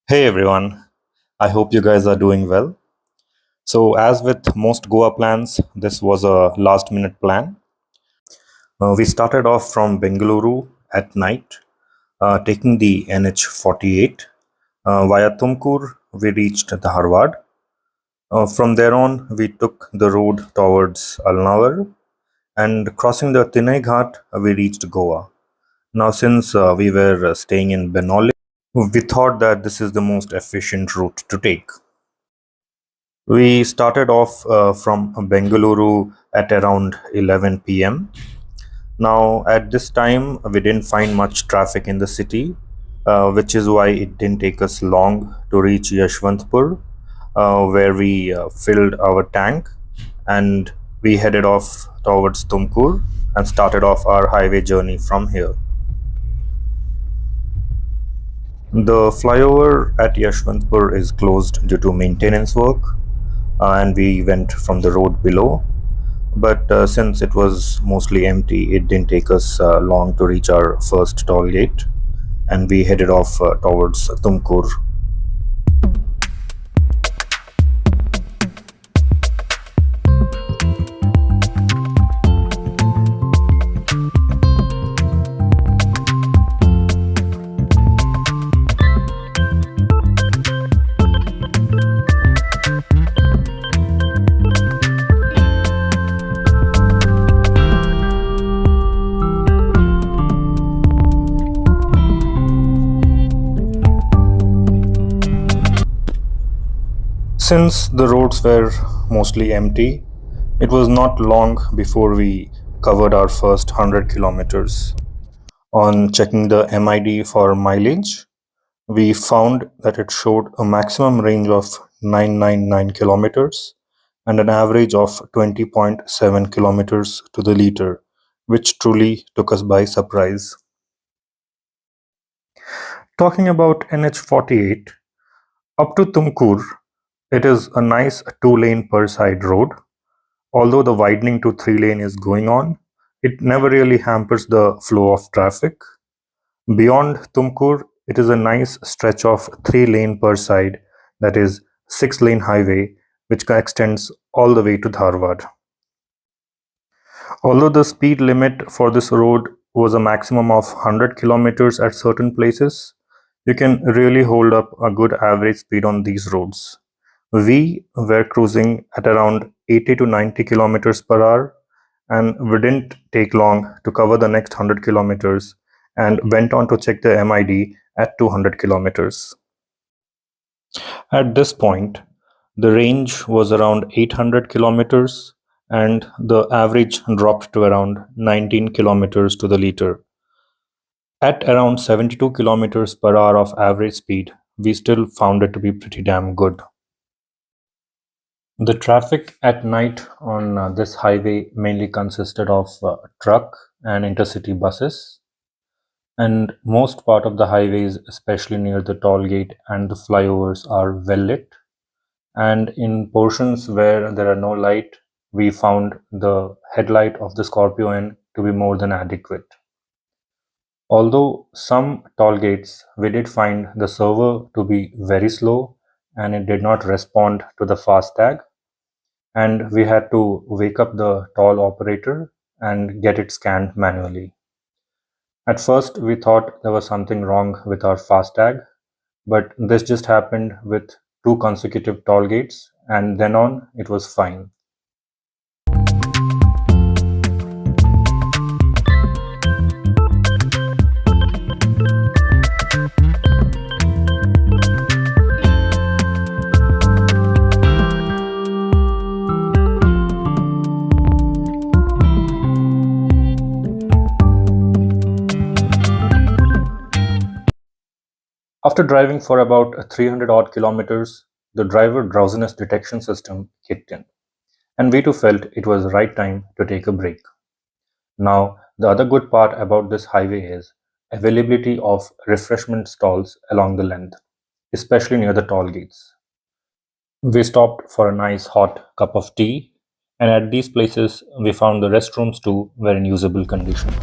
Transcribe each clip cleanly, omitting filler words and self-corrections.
Hey everyone, I hope you guys are doing well. So, as with most Goa plans, this was a last minute plan. We started off from Bengaluru at night, taking the NH 48. Via Tumkur, we reached Dharwad. From there on, we took the road towards Alnawar, and crossing the Tinai Ghat, we reached Goa. Now, since we were staying in Benoli, we thought that this is the most efficient route to take. We started off from Bengaluru at around 11 p.m. Now, at this time, we didn't find much traffic in the city, which is why it didn't take us long to reach Yashwantpur, where we filled our tank and we headed off towards Tumkur and started off our highway journey from here. The flyover at Yashwantpur is closed due to maintenance work, and we went from the road below. But since it was mostly empty, it didn't take us long to reach our first toll gate, and we headed off towards Tumkur. Since the roads were mostly empty, it was not long before we covered our first 100 kilometers. On checking the MID for mileage, we found that it showed a maximum range of 999 kilometers and an average of 20.7 kilometers to the liter, which truly took us by surprise. Talking about NH 48, up to Tumkur, it is a nice 2-lane per side road. Although the widening to 3-lane is going on, it never really hampers the flow of traffic. Beyond Tumkur, it is a nice stretch of 3-lane per side, that is 6-lane highway, which extends all the way to Dharwad. Although the speed limit for this road was a maximum of 100 kilometers at certain places, you can really hold up a good average speed on these roads. We were cruising at around 80 to 90 kilometers per hour, and we didn't take long to cover the next 100 kilometers and went on to check the MID at 200 kilometers. At this point, the range was around 800 kilometers and the average dropped to around 19 kilometers to the liter. At around 72 kilometers per hour of average speed, we still found it to be pretty damn good. The traffic at night on this highway mainly consisted of truck and intercity buses, and most part of the highways, especially near the toll gate and the flyovers, are well lit, and in portions where there are no light, we found the headlight of the Scorpio-N to be more than adequate. Although some toll gates, we did find the server to be very slow and it did not respond to the FASTag, and we had to wake up the toll operator and get it scanned manually. At first, we thought there was something wrong with our FASTag, but this just happened with 2 consecutive toll gates, and then on, it was fine. After driving for about 300 odd kilometers, the driver drowsiness detection system kicked in, and we too felt it was the right time to take a break. Now, the other good part about this highway is availability of refreshment stalls along the length, especially near the toll gates. We stopped for a nice hot cup of tea, and at these places we found the restrooms too were in usable conditions.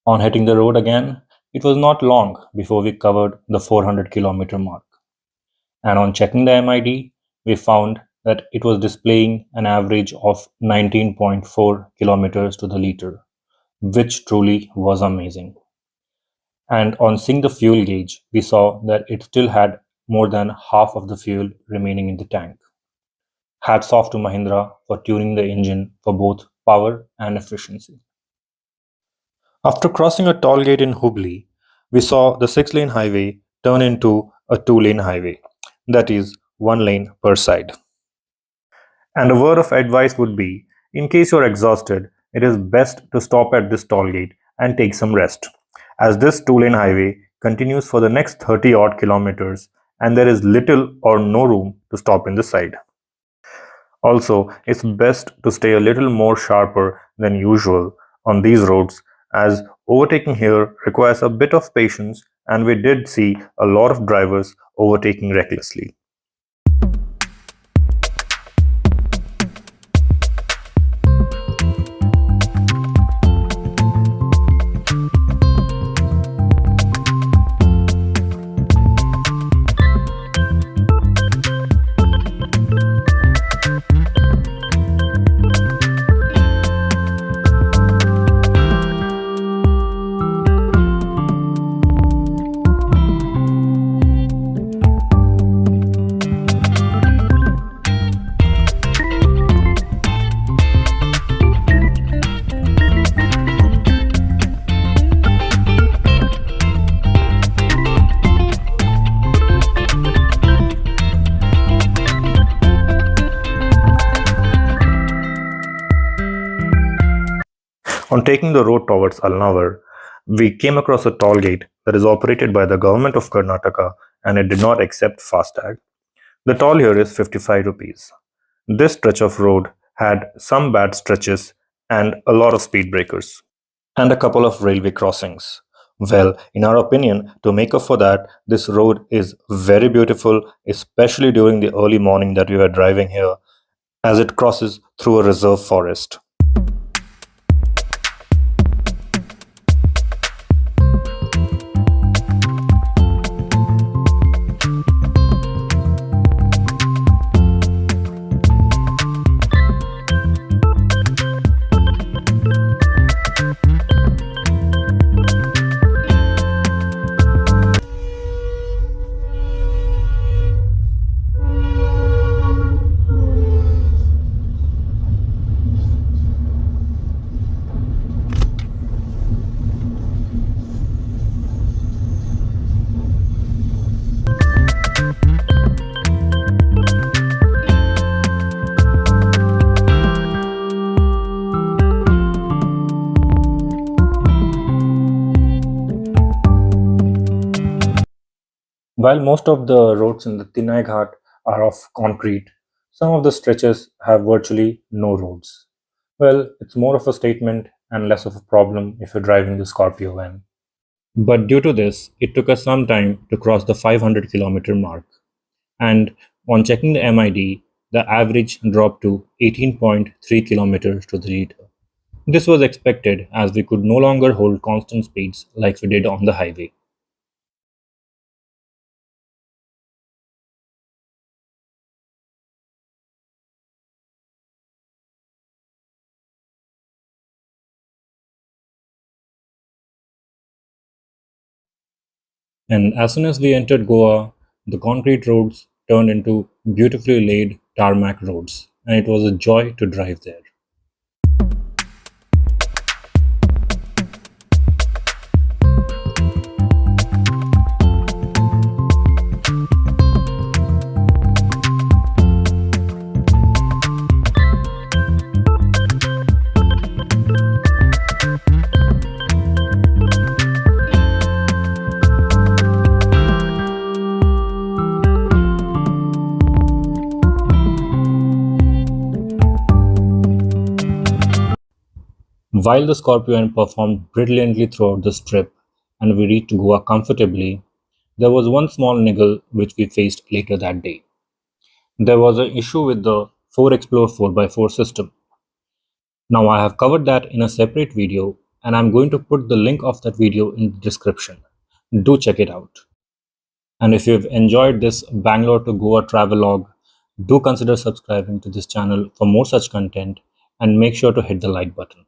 On hitting the road again, it was not long before we covered the 400-kilometer mark. And on checking the MID, we found that it was displaying an average of 19.4 kilometers to the liter, which truly was amazing. And on seeing the fuel gauge, we saw that it still had more than half of the fuel remaining in the tank. Hats off to Mahindra for tuning the engine for both power and efficiency. After crossing a toll gate in Hubli, we saw the 6-lane highway turn into a 2-lane highway, that is, 1 lane per side. And a word of advice would be, in case you're exhausted, it is best to stop at this toll gate and take some rest, as this 2-lane highway continues for the next 30 odd kilometers and there is little or no room to stop in the side. Also, it's best to stay a little more sharper than usual on these roads, as overtaking here requires a bit of patience and we did see a lot of drivers overtaking recklessly. On taking the road towards Alnawar, we came across a toll gate that is operated by the government of Karnataka and it did not accept FASTag. The toll here is 55 rupees. This stretch of road had some bad stretches and a lot of speed breakers and a couple of railway crossings. Well, in our opinion, to make up for that, this road is very beautiful, especially during the early morning that we were driving here, as it crosses through a reserve forest. While most of the roads in the Tinai Ghat are of concrete, some of the stretches have virtually no roads. Well, it's more of a statement and less of a problem if you're driving the Scorpio-N. But due to this, it took us some time to cross the 500-kilometer mark. And on checking the MID, the average dropped to 18.3 kilometers to the liter. This was expected as we could no longer hold constant speeds like we did on the highway. And as soon as we entered Goa, the concrete roads turned into beautifully laid tarmac roads, and it was a joy to drive there. While the Scorpio-N performed brilliantly throughout this trip and we reached Goa comfortably, there was one small niggle which we faced later that day. There was an issue with the 4Explore 4x4 system. Now I have covered that in a separate video and I'm going to put the link of that video in the description. Do check it out. And if you've enjoyed this Bangalore to Goa travelogue, do consider subscribing to this channel for more such content and make sure to hit the like button.